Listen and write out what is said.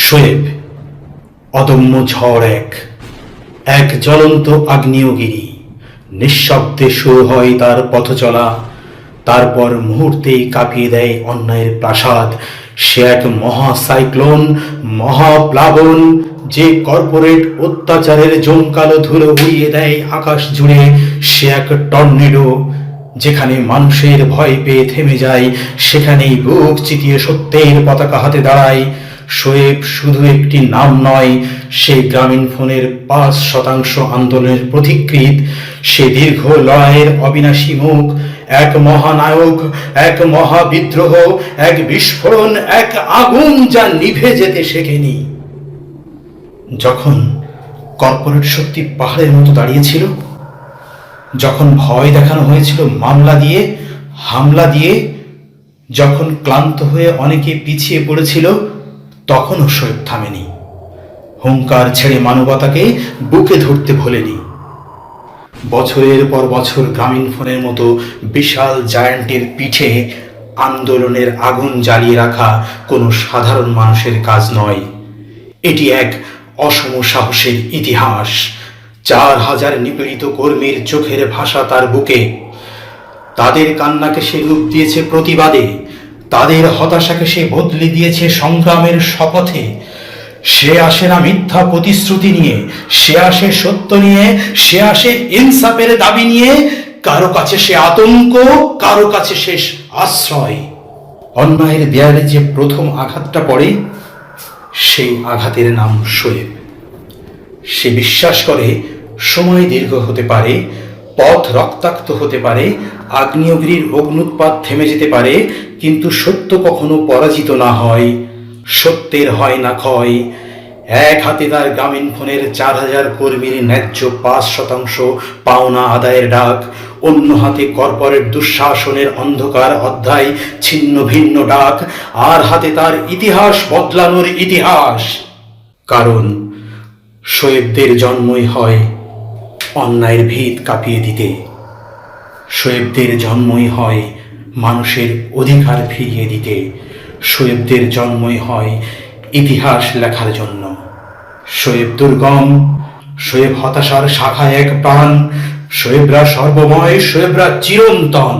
শোয়েব অদম্য ঝড়, এক জ্বলন্ত আগ্নেয়গিরি। নিঃশব্দে শুরু হয় তার পথ চলা, তারপর মুহূর্তেই কাঁপিয়ে দেয় অন্যায়ের প্রাসাদ। সে এক মহাসাইক্লোন, মহাপ্লাবন, যে কর্পোরেট অত্যাচারের জমকালো ধুলো উড়িয়ে দেয় আকাশ জুড়ে। সে এক টর্নেডো, যেখানে মানুষের ভয় পেয়ে থেমে যায়, সেখানেই বুক চিতিয়ে সত্যের পতাকা হাতে দাঁড়ায়। শোয়েব শুধু একটি নাম নয়, সে গ্রামীণ ফোনের ৫% আন্দোলনের পথিকৃৎ। সে দীর্ঘ লড়াইয়ের অবিনাশী মুখ, এক মহানায়ক, এক মহাবিদ্রোহ, এক বিস্ফোরণ, এক আগুন যা নিভে যেতে শেখেনি। যখন কর্পোরেট শক্তি পাহাড়ের মতো দাঁড়িয়েছিল, যখন ভয় দেখানো হয়েছিল মামলা দিয়ে, হামলা দিয়ে, যখন ক্লান্ত হয়ে অনেকে পিছিয়ে পড়েছিল, তখনও শোয়েব থামেনি। হুঙ্কার ছেড়ে মানবতাকে বুকে ধরতে ভোলেনি। বছরের পর বছর গ্রামীণ ফোনের মতো বিশাল জায়ান্টের পিঠে আন্দোলনের আগুন জ্বালিয়ে রাখা কোনো সাধারণ মানুষের কাজ নয়। এটি এক অসম সাহসের ইতিহাস। ৪,০০০ নিপীড়িত কর্মীর চোখের ভাষা তার বুকে। তাদের কান্নাকে সে রূপ দিয়েছে প্রতিবাদে, তাদের হতাশাকে সে বদলে দিয়েছে সংগ্রামের শপথে। সে আসে না মিথ্যা প্রতিশ্রুতি নিয়ে, সে আসে সত্য নিয়ে, সে আসে ইনসাফের দাবি নিয়ে। কারো কাছে সে আতঙ্ক, কারো কাছে শেষ আশ্রয়। অন্যায়ের দেয়ালে যে প্রথম আঘাতটা পড়ে, সেই আঘাতের নাম শোয়েব। সে বিশ্বাস করে সময় দীর্ঘ হতে পারে, পথ রক্তাক্ত হতে পারে, আগ্নেয়গিরির অগ্নুৎপাত থেমে যেতে পারে, কিন্তু সত্য কখনো পরাজিত না হয়, সত্যের হয় না ক্ষয়। এক হাতে তার গ্রামীণ ফোনের ৪,০০০ কর্মীর ন্যায্য ৫% পাওনা আদায়ের ডাক, অন্য হাতে কর্পোরেট দুঃশাসনের অন্ধকার অধ্যায় ছিন্ন ভিন্ন ডাক, আর হাতে তার ইতিহাস বদলানোর ইতিহাস। কারণ শোয়েবদের জন্মই হয় অন্যায়ের ভিত কাঁপিয়ে দিতে। শোয়েবদের জন্মই হয় মানুষের অধিকার ফিরিয়ে দিতে। শোয়েবদের জন্মই হয় ইতিহাস লেখার জন্য। শোয়েব দুর্গম, শোয়েব হতাশার শাখায় এক প্রাণ, শোয়েবরা সর্বময়, শোয়েবরা চিরন্তন।